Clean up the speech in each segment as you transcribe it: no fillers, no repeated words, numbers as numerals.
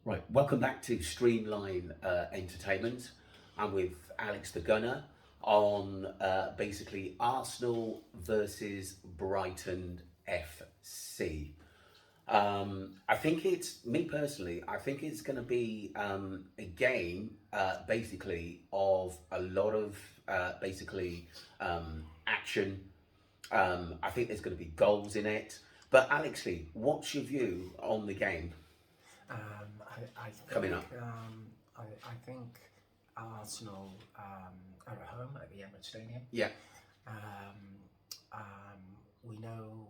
Right, welcome back to Streamline Entertainment. I'm with Alex the Gunner on basically Arsenal versus Brighton FC. I think it's, me personally, I think it's going to be a game basically of a lot of action. I think there's going to be goals in it. But Alex Lee, what's your view on the game I think, coming up? I think Arsenal are at home at the Emirates Stadium. Yeah. We know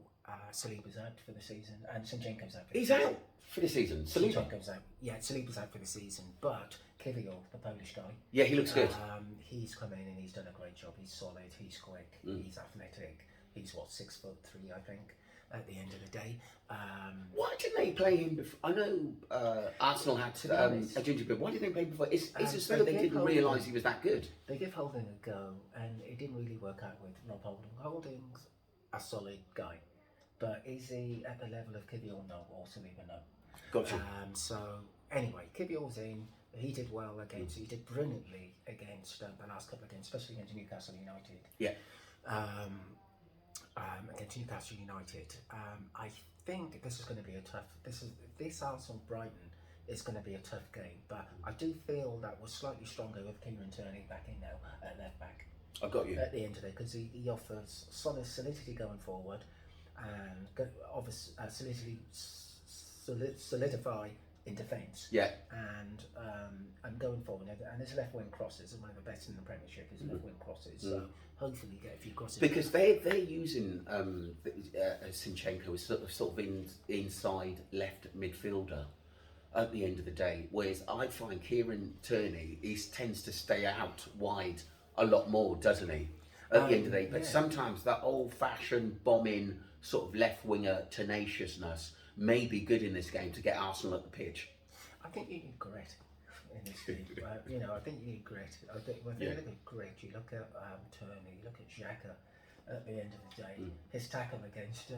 Saliba's out for the season, and Zinchenko's out. He's out for the season. Saliba. Zinchenko's out. Yeah, Saliba's out for the season, but Kivior, the Polish guy. Yeah, he looks good. He's come in and he's done a great job. He's solid. He's quick. He's athletic. He's 6'3", I think. At the end of the day, why didn't they play him before? I know Arsenal had a ginger beard. Why didn't they play him before? It's as though they didn't realise he was that good. They give Holding a go, and it didn't really work out with Rob Holding. Holding's a solid guy, but is he at the level of Kivior? No, or Saliba? No. Gotcha. So anyway, Kivior's in. He did well against. He did brilliantly against the last couple of games, especially against Newcastle United. Yeah. Against Newcastle United, I think this is going to be a tough. This Arsenal Brighton is going to be a tough game, but I do feel that we're slightly stronger with Kieran Tierney back in now at left back. I got you. At the end of it, because he offers solidity going forward, and obviously solidify in defence. Yeah. And going forward, and his left wing crosses are one of the best in the Premiership. His left wing crosses, so hopefully get a few crosses. Because they're using Zinchenko as sort of inside left midfielder at the end of the day, whereas I find Kieran Tierney tends to stay out wide a lot more, doesn't he? At the end of the day, but sometimes that old-fashioned bombing sort of left winger tenaciousness may be good in this game to get Arsenal at the pitch. I think you need grit in this game. I think you need grit. I think when you look at grit, you look at Tierney, you look at Xhaka. At the end of the day, his tackle against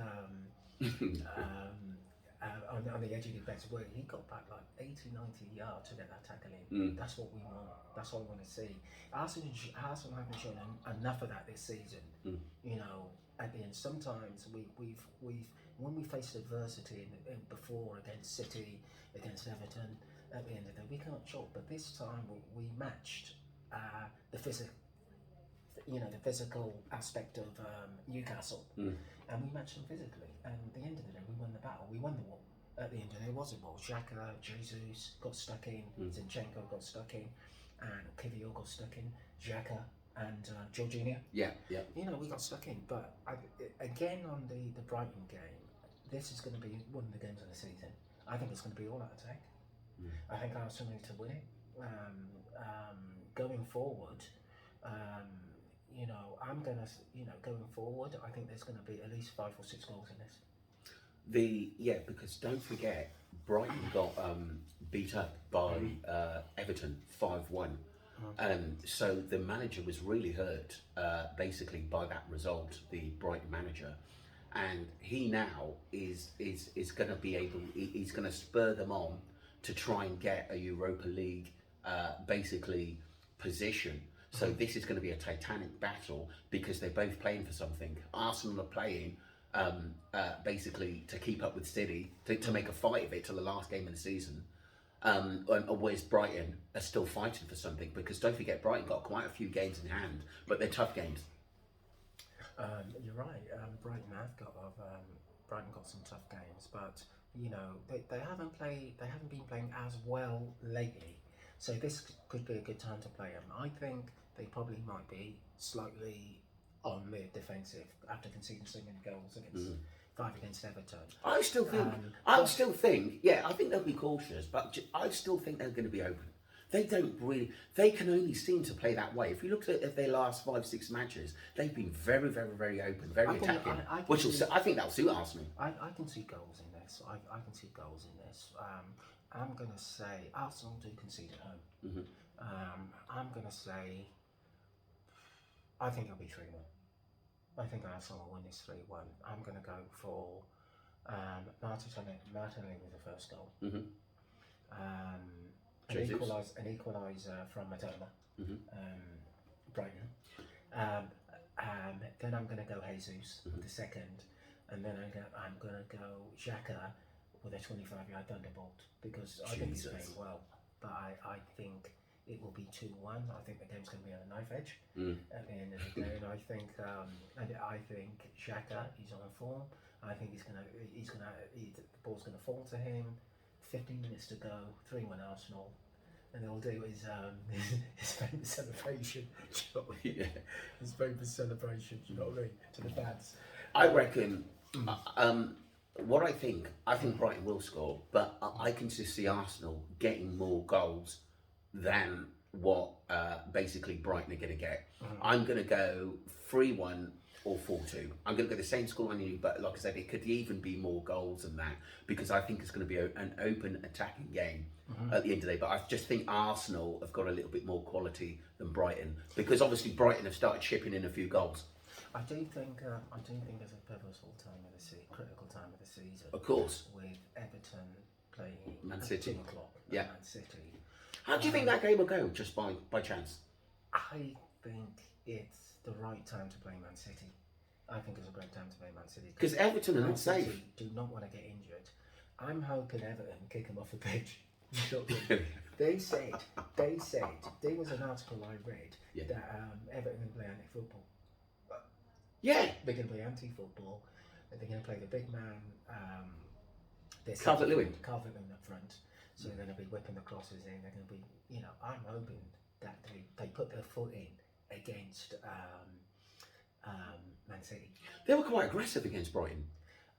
on the edge of the defence, where he got back like 80, 90 yards to get that tackle in. That's what we want. That's what we want to see. Arsenal haven't shown enough of that this season. At the end, sometimes we've when we faced adversity before against City, against Everton, at the end of the day, we can't chalk. But this time we matched the physical aspect of Newcastle, and we matched them physically. And at the end of the day, we won the battle. We won the war. At the end of the day, it was a war. Xhaka, Jesus got stuck in. Zinchenko got stuck in, and Kivior got stuck in. Xhaka and Jorginho. Yeah. We got stuck in. But again, on the Brighton game, this is going to be one of the games of the season. I think it's going to be all out attack. I think Arsenal need to win it. Going forward, I'm going to, going forward, I think there's going to be at least 5 or 6 goals in this. Because don't forget, Brighton got beat up by Everton 5-1. So the manager was really hurt, basically, by that result, the Brighton manager. And he now is going to be able, he's going to spur them on to try and get a Europa League, basically, position. So this is going to be a titanic battle because they're both playing for something. Arsenal are playing basically to keep up with City, to make a fight of it till the last game of the season. Whereas Brighton are still fighting for something, because don't forget, Brighton got quite a few games in hand, but they're tough games. You're right. Brighton got some tough games, but they haven't been playing as well lately. So this could be a good time to play them. I think they probably might be slightly on the defensive after conceding so many goals against 5 against Everton. I still think, I think they'll be cautious, but I still think they're going to be open. They can only seem to play that way. If you look at their last 5-6 matches, they've been very, very, very open, very attacking. I think that'll suit Arsenal. I can see goals in this. I can see goals in this. I'm going to say Arsenal do concede at home. I'm going to say, I think it'll be 3-1. I think Arsenal will win this 3-1. I'm going to go for Martinelli with the first goal. Jesus. An equaliser from Matoma, Brighton. Then I'm going to go Jesus with the second, and then I'm going to go Xhaka with a 25-yard thunderbolt because I think he's playing well, but I think it will be 2-1. I think the game's going to be on a knife edge at the end of the day, and I think Xhaka, he's on form. I think the ball's going to fall to him. 15 minutes to go, 3-1 Arsenal, and they'll do his famous celebration. Yeah. His famous celebration. Do you know what I mean? To the fans. I reckon. What I think Brighton will score, but I can just see Arsenal getting more goals than what basically Brighton are going to get. I'm going to go 3-1 or 4-2. I'm going to go the same score on you, but like I said, it could even be more goals than that because I think it's going to be an open attacking game at the end of the day. But I just think Arsenal have got a little bit more quality than Brighton because obviously Brighton have started chipping in a few goals. I do think there's a pivotal time of the critical time of the season. Of course. With Everton playing Man at City. 2 o'clock. Yeah. Man City. How do you think that game will go? Just by chance? I think it's the right time to play Man City. I think it's a great time to play Man City. Because Everton are not safe. City do not want to get injured. I'm hoping Everton kick them off the pitch. They said there was an article I read that Everton will play anti-football. Yeah. They're going to play anti-football. They're going to play the big man. Calvert-Lewin up front. So they're going to be whipping the crosses in. They're going to be, I'm hoping that they put their foot in against Man City. They were quite aggressive against Brighton.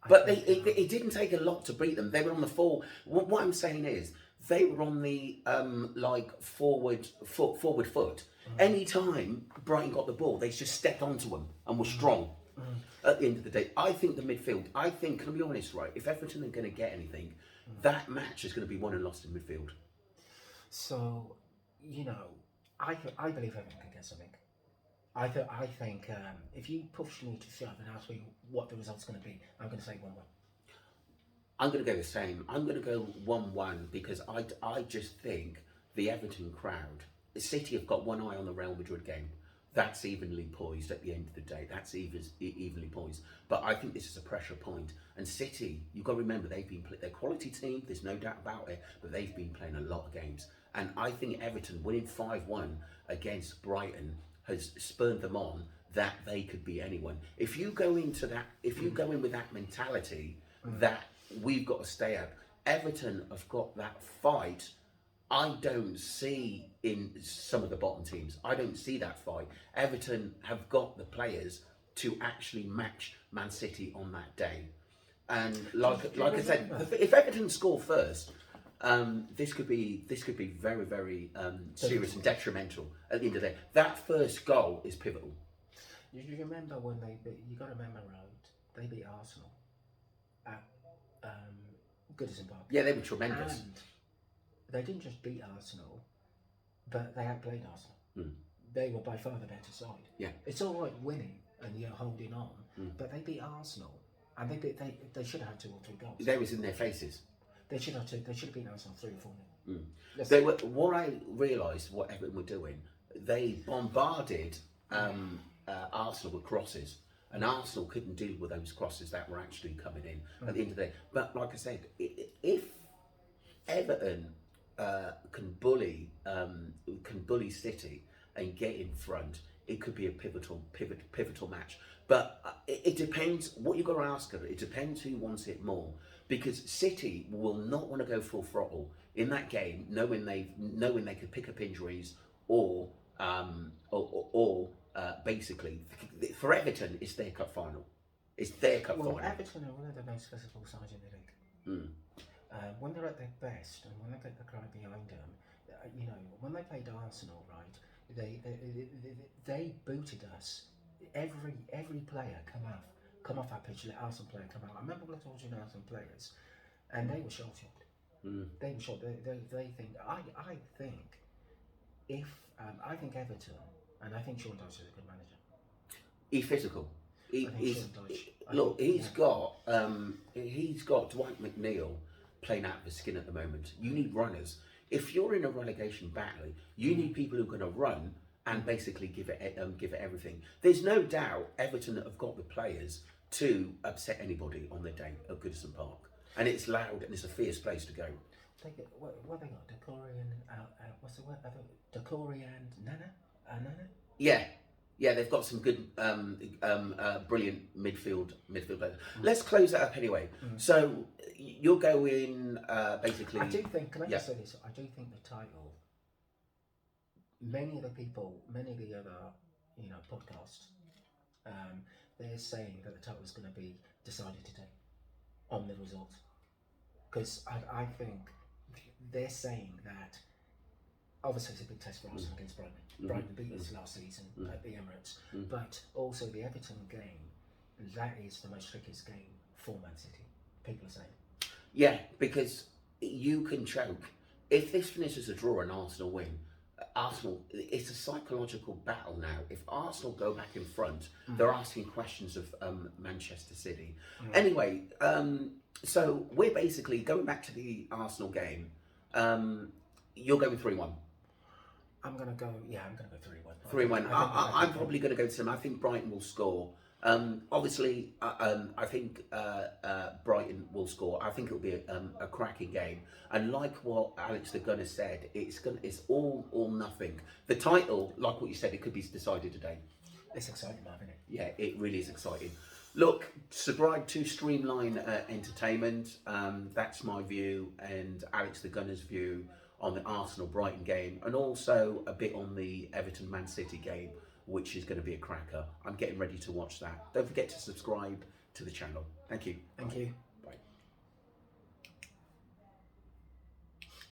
But it didn't take a lot to beat them. They were on the full. What I'm saying is, they were on the forward foot. Any time Brighton got the ball, they just stepped onto them and were strong. At the end of the day, I think the midfield. Can I be honest, right? If Everton are going to get anything, that match is going to be won and lost in midfield. So, I believe Everton can get something. I think if you push me to shove and ask me what the result's going to be, I'm going to say 1-1. I'm going to go the same. I'm going to go 1-1 because I just think the Everton crowd, City have got one eye on the Real Madrid game. That's evenly poised at the end of the day. That's evenly poised. But I think this is a pressure point. And City, you've got to remember, they're a quality team. There's no doubt about it. But they've been playing a lot of games. And I think Everton winning 5-1 against Brighton has spurred them on that they could be anyone. If you go into that, if you go in with that mentality that we've got to stay up, Everton have got that fight. I don't see in some of the bottom teams. I don't see that fight. Everton have got the players to actually match Man City on that day. And like I said, if Everton score first, this could be very, very serious and detrimental at the end of the day. That first goal is pivotal. You remember when you got to remember, they beat Arsenal at Goodison Park. Yeah, they were tremendous. And they didn't just beat Arsenal, but they outplayed Arsenal. They were by far the better side. Yeah, it's all right winning and holding on, but they beat Arsenal, and they should have had 2 or 3 goals. They was in their faces. They should have beaten Arsenal 3 or 4-0. They were. What I realised, what Everton were doing, they bombarded Arsenal with crosses. And Arsenal couldn't deal with those crosses that were actually coming in at the end of the day. But like I said, if Everton can bully City and get in front, it could be a pivotal match. But it depends what you've got to ask her. It depends who wants it more, because City will not want to go full throttle in that game, knowing they could pick up injuries or basically for Everton, it's their cup final. It's their cup final. Everton are one of the most physical sides in the league. When they're at their best and when they get the crowd behind them, when they played Arsenal, right, they booted us. Every player come off our pitch. Let Arsenal player come out. I remember when I told you Arsenal players, and they were shell-shocked. They were shocked. They think. I think Everton, and I think Sean Dyche is a good manager. He's physical. He's got Dwight McNeil, playing out of the skin at the moment. You need runners. If you're in a relegation battle, you need people who are going to run and basically give it everything. There's no doubt Everton have got the players to upset anybody on the day at Goodison Park, and it's loud and it's a fierce place to go. They get, what they got? Decory and what's the word? Decory and Nana? Nana? Yeah, they've got some good, brilliant midfield players. Let's close that up anyway. So you're going basically. I do think. Can I just say this? I do think the title. Many of the other, podcasts, they're saying that the title is going to be decided today on the results, because I think they're saying that. Obviously, it's a big test for Arsenal against Brighton. Brighton beat us last season at the Emirates, but also the Everton game, that is the most trickiest game for Man City, people are saying. Yeah, because you can choke. If this finishes a draw and Arsenal win, Arsenal, it's a psychological battle now. If Arsenal go back in front, they're asking questions of Manchester City. Anyway, so we're basically going back to the Arsenal game. You're going 3-1. I'm going to go 3-1. 3-1. I'm probably going to go to them. I think Brighton will score. Obviously, I think Brighton will score. I think it'll be a cracking game. And like what Alex the Gunner said, it's all or nothing. The title, like what you said, it could be decided today. It's exciting, isn't it? Yeah, it really is exciting. Look, subscribe to Streamline Entertainment. That's my view, and Alex the Gunner's view on the Arsenal-Brighton game, and also a bit on the Everton-Man City game, which is going to be a cracker. I'm getting ready to watch that. Don't forget to subscribe to the channel. Thank you. Thank you.